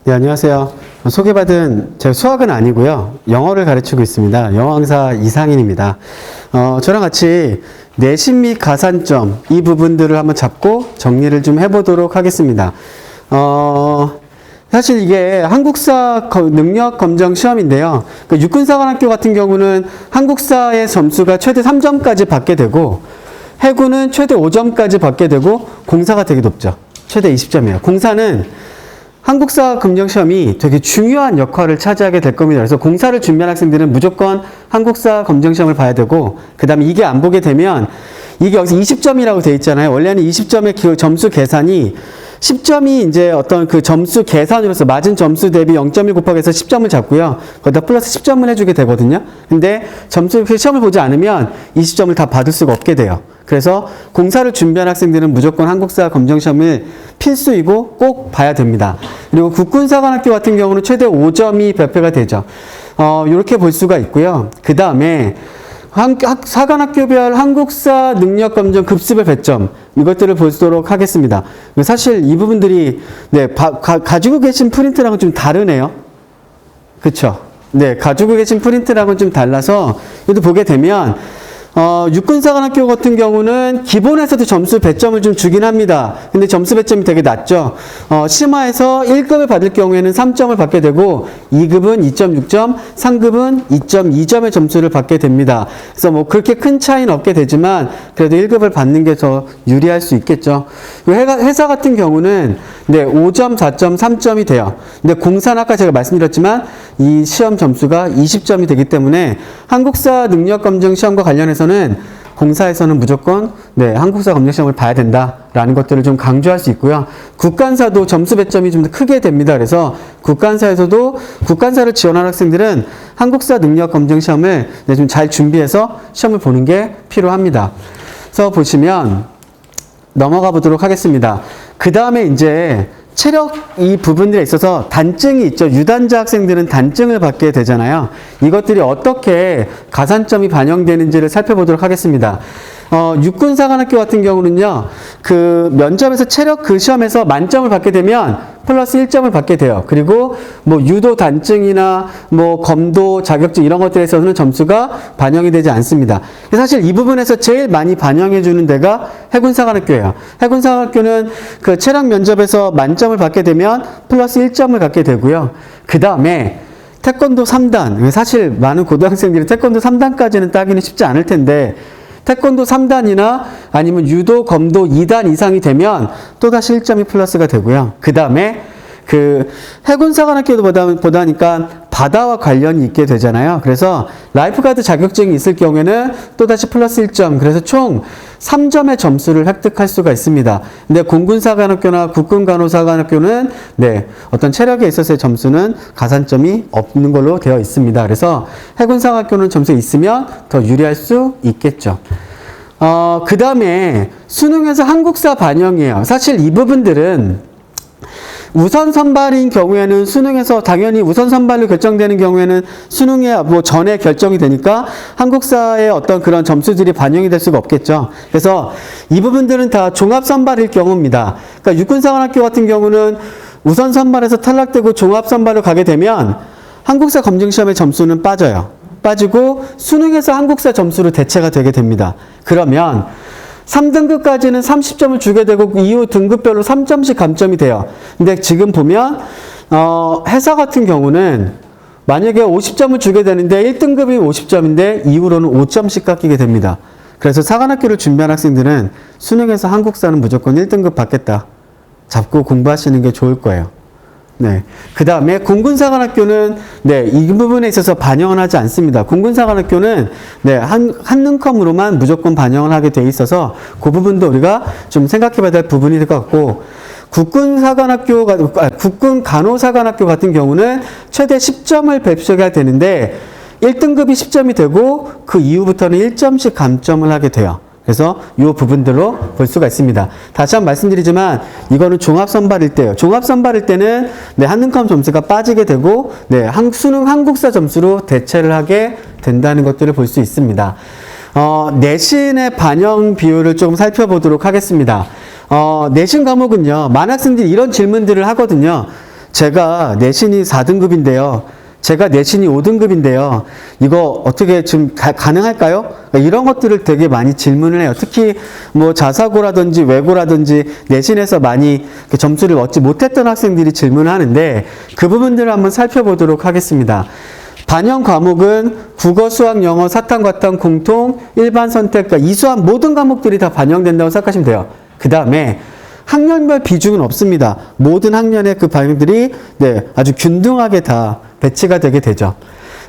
네, 안녕하세요. 소개받은 제가 수학은 아니고요. 영어를 가르치고 있습니다. 영어 강사 이상인입니다. 저랑 같이 내신 및 가산점 이 부분들을 한번 잡고 정리를 좀 해보도록 하겠습니다. 사실 이게 한국사 능력 검정 시험인데요. 그 육군사관학교 같은 경우는 한국사의 점수가 최대 3점까지 받게 되고 해군은 최대 5점까지 받게 되고 공사가 되게 높죠. 최대 20점이에요. 공사는 한국사 검정시험이 되게 중요한 역할을 차지하게 될 겁니다. 그래서 공사를 준비한 학생들은 무조건 한국사 검정시험을 봐야 되고, 그 다음에 이게 안 보게 되면, 이게 여기서 20점이라고 돼 있잖아요. 원래는 20점의 점수 계산이 10점이 이제 어떤 그 점수 계산으로서 맞은 점수 대비 0.1 곱하기해서 10점을 잡고요. 거기다 플러스 10점을 해주게 되거든요. 근데 시험을 보지 않으면 20점을 다 받을 수가 없게 돼요. 그래서 공사를 준비한 학생들은 무조건 한국사 검정시험을 필수이고 꼭 봐야 됩니다. 그리고 국군사관학교 같은 경우는 최대 5점이 발표가 되죠. 이렇게 볼 수가 있고요. 그 다음에 사관학교별 한국사 능력검정 급수별 배점 이것들을 보도록 하겠습니다. 사실 이 부분들이 가지고 계신 프린트랑은 좀 다르네요. 그쵸? 네, 가지고 계신 프린트랑은 좀 달라서 이것도 보게 되면 육군사관학교 같은 경우는 기본에서도 점수 배점을 좀 주긴 합니다. 근데 점수 배점이 되게 낮죠. 심화에서 1급을 받을 경우에는 3점을 받게 되고 2급은 2.6점, 3급은 2.2점의 점수를 받게 됩니다. 그래서 뭐 그렇게 큰 차이는 없게 되지만 그래도 1급을 받는 게 더 유리할 수 있겠죠. 회사 같은 경우는 5점, 4점, 3점이 돼요. 근데 공사는 아까 제가 말씀드렸지만 이 시험 점수가 20점이 되기 때문에 한국사 능력검정 시험과 관련해서는 공사에서는 무조건 한국사 검정시험을 봐야 된다라는 것들을 좀 강조할 수 있고요. 국간사도 점수 배점이 좀 더 크게 됩니다. 그래서 국간사에서도 국간사를 지원하는 학생들은 한국사 능력검정시험을 좀 잘 준비해서 시험을 보는 게 필요합니다. 그래서 보시면 넘어가 보도록 하겠습니다. 그 다음에 이제 체력 이 부분들에 있어서 단증이 있죠. 유단자 학생들은 단증을 받게 되잖아요. 이것들이 어떻게 가산점이 반영되는지를 살펴보도록 하겠습니다. 육군사관학교 같은 경우는요, 그 면접에서 체력 그 시험에서 만점을 받게 되면 플러스 1점을 받게 돼요. 그리고 뭐 유도 단증이나 뭐 검도 자격증 이런 것들에서는 점수가 반영이 되지 않습니다. 사실 이 부분에서 제일 많이 반영해 주는 데가 해군사관학교예요. 해군사관학교는 그 체력 면접에서 만점을 받게 되면 플러스 1점을 갖게 되고요. 그 다음에 태권도 3단. 사실 많은 고등학생들이 태권도 3단까지는 따기는 쉽지 않을 텐데 태권도 3단이나 아니면 유도, 검도 2단 이상이 되면 또다시 1점이 플러스가 되고요. 그 다음에 그 해군사관학교도 보다니까 바다와 관련이 있게 되잖아요. 그래서 라이프가드 자격증이 있을 경우에는 또다시 플러스 1점, 그래서 총 3점의 점수를 획득할 수가 있습니다. 근데 공군사관학교나 국군간호사관학교는 어떤 체력에 있어서의 점수는 가산점이 없는 걸로 되어 있습니다. 그래서 해군사관학교는 점수가 있으면 더 유리할 수 있겠죠. 그 다음에 수능에서 한국사 반영이에요. 사실 이 부분들은 우선 선발인 경우에는 수능에서 당연히 우선 선발로 결정되는 경우에는 수능에 뭐 전에 결정이 되니까 한국사의 어떤 그런 점수들이 반영이 될 수가 없겠죠. 그래서 이 부분들은 다 종합 선발일 경우입니다. 그러니까 육군사관학교 같은 경우는 우선 선발에서 탈락되고 종합 선발로 가게 되면 한국사 검증시험의 점수는 빠지고 수능에서 한국사 점수로 대체가 되게 됩니다. 그러면 3등급까지는 30점을 주게 되고 이후 등급별로 3점씩 감점이 돼요. 근데 지금 보면 회사 같은 경우는 만약에 50점을 주게 되는데 1등급이 50점인데 이후로는 5점씩 깎이게 됩니다. 그래서 사관학교를 준비한 학생들은 수능에서 한국사는 무조건 1등급 받겠다 잡고 공부하시는 게 좋을 거예요. 그 다음에 공군사관학교는 이 부분에 있어서 반영을 하지 않습니다. 공군사관학교는 한능컴으로만 무조건 반영을 하게 돼 있어서 그 부분도 우리가 좀 생각해 봐야 될 부분이 될 것 같고, 국군간호사관학교 같은 경우는 최대 10점을 배출해야 되는데 1등급이 10점이 되고 그 이후부터는 1점씩 감점을 하게 돼요. 그래서 이 부분들로 볼 수가 있습니다. 다시 한번 말씀드리지만 이거는 종합선발일 때예요. 종합선발일 때는 한능컴 점수가 빠지게 되고 수능 한국사 점수로 대체를 하게 된다는 것들을 볼 수 있습니다. 내신의 반영 비율을 조금 살펴보도록 하겠습니다. 내신 과목은요, 많은 학생들이 이런 질문들을 하거든요. 제가 내신이 4등급인데요. 제가 내신이 5등급인데요. 이거 어떻게 좀 가능할까요? 이런 것들을 되게 많이 질문을 해요. 특히 뭐 자사고라든지 외고라든지 내신에서 많이 점수를 얻지 못했던 학생들이 질문을 하는데 그 부분들을 한번 살펴보도록 하겠습니다. 반영 과목은 국어, 수학, 영어, 사탐, 과탐, 공통, 일반 선택, 이수한 모든 과목들이 다 반영된다고 생각하시면 돼요. 그 다음에 학년별 비중은 없습니다. 모든 학년의 그 반영들이 아주 균등하게 다 배치가 되게 되죠.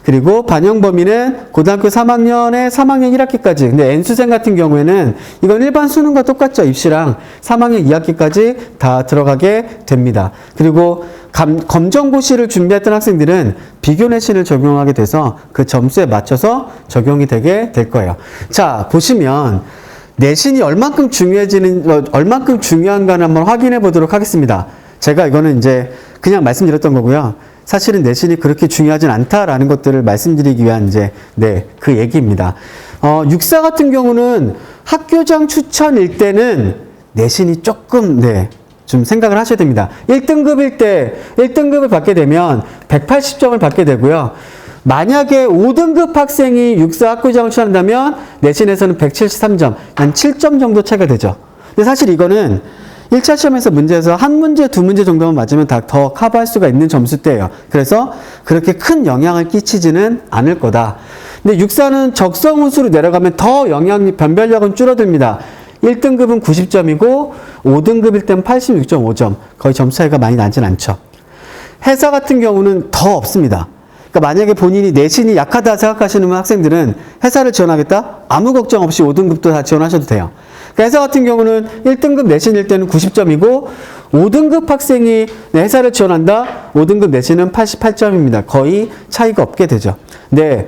그리고 반영 범위는 고등학교 3학년에 3학년 1학기까지. 근데 N수생 같은 경우에는 이건 일반 수능과 똑같죠. 입시랑 3학년 2학기까지 다 들어가게 됩니다. 그리고 검정고시를 준비했던 학생들은 비교 내신을 적용하게 돼서 그 점수에 맞춰서 적용이 되게 될 거예요. 자, 보시면 내신이 얼만큼 중요한가를 한번 확인해 보도록 하겠습니다. 제가 이거는 이제 그냥 말씀드렸던 거고요. 사실은 내신이 그렇게 중요하진 않다라는 것들을 말씀드리기 위한 그 얘기입니다. 육사 같은 경우는 학교장 추천일 때는 내신이 조금, 좀 생각을 하셔야 됩니다. 1등급일 때, 1등급을 받게 되면 180점을 받게 되고요. 만약에 5등급 학생이 육사 학교장을 추천한다면 내신에서는 173점, 한 7점 정도 차이가 되죠. 근데 사실 이거는 1차 시험에서 문제에서 한 문제, 두 문제 정도만 맞으면 다 더 커버할 수가 있는 점수대예요. 그래서 그렇게 큰 영향을 끼치지는 않을 거다. 근데 육사는 적성훈수로 내려가면 더 변별력은 줄어듭니다. 1등급은 90점이고 5등급일 때는 86.5점. 거의 점수 차이가 많이 나진 않죠. 해사 같은 경우는 더 없습니다. 그러니까 만약에 본인이 내신이 약하다 생각하시는 학생들은 해사를 지원하겠다? 아무 걱정 없이 5등급도 다 지원하셔도 돼요. 그러니까 해사 같은 경우는 1등급 내신일 때는 90점이고 5등급 학생이 해사를 지원한다? 5등급 내신은 88점입니다. 거의 차이가 없게 되죠. 네.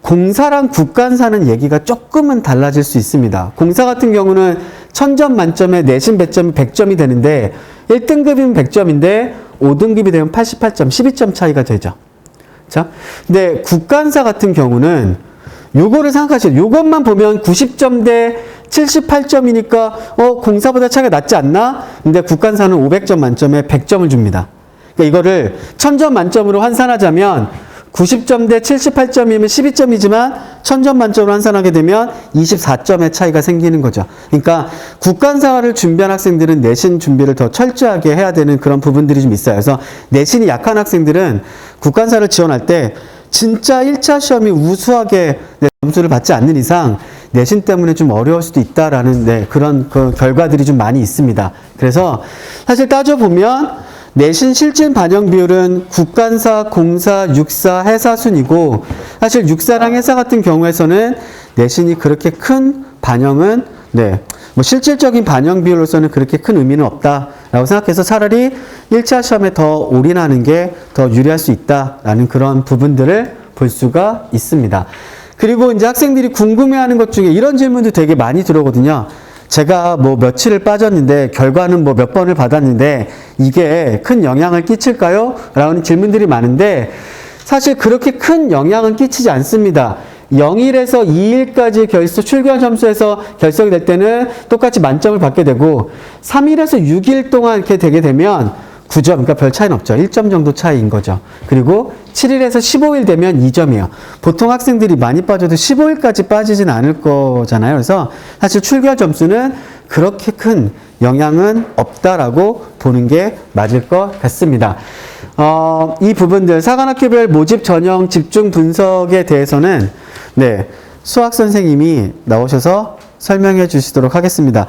공사랑 국간사는 얘기가 조금은 달라질 수 있습니다. 공사 같은 경우는 1000점 만점에 내신 배점이 100점이 되는데 1등급이면 100점인데 5등급이 되면 88점, 12점 차이가 되죠. 자, 근데 국간사 같은 경우는 요거를 생각하셔요. 요것만 보면 90점 대 78점이니까 공사보다 차이가 낮지 않나? 근데 국간사는 500점 만점에 100점을 줍니다. 그러니까 이거를 1000점 만점으로 환산하자면 90점 대 78점이면 12점이지만 1000점 만점으로 환산하게 되면 24점의 차이가 생기는 거죠. 그러니까 국간사를 준비한 학생들은 내신 준비를 더 철저하게 해야 되는 그런 부분들이 좀 있어요. 그래서 내신이 약한 학생들은 국간사를 지원할 때 진짜 1차 시험이 우수하게 점수를 받지 않는 이상 내신 때문에 좀 어려울 수도 있다라는 그런 그 결과들이 좀 많이 있습니다. 그래서 사실 따져보면 내신 실질 반영 비율은 국간사, 공사, 육사, 해사 순이고 사실 육사랑 해사 같은 경우에서는 내신이 그렇게 큰 반영은 뭐 실질적인 반영 비율로서는 그렇게 큰 의미는 없다라고 생각해서 차라리 1차 시험에 더 올인하는 게 더 유리할 수 있다라는 그런 부분들을 볼 수가 있습니다. 그리고 이제 학생들이 궁금해하는 것 중에 이런 질문도 되게 많이 들어오거든요. 제가 뭐 며칠을 빠졌는데 결과는 뭐 몇 번을 받았는데 이게 큰 영향을 끼칠까요? 라는 질문들이 많은데 사실 그렇게 큰 영향은 끼치지 않습니다. 0일에서 2일까지 출결 점수에서 결석이 될 때는 똑같이 만점을 받게 되고 3일에서 6일 동안 이렇게 되게 되면 9점, 그러니까 별 차이는 없죠. 1점 정도 차이인 거죠. 그리고 7일에서 15일 되면 2점이에요. 보통 학생들이 많이 빠져도 15일까지 빠지진 않을 거잖아요. 그래서 사실 출결 점수는 그렇게 큰 영향은 없다라고 보는 게 맞을 것 같습니다. 이 부분들, 사관학교별 모집 전형 집중 분석에 대해서는 수학 선생님이 나오셔서 설명해 주시도록 하겠습니다.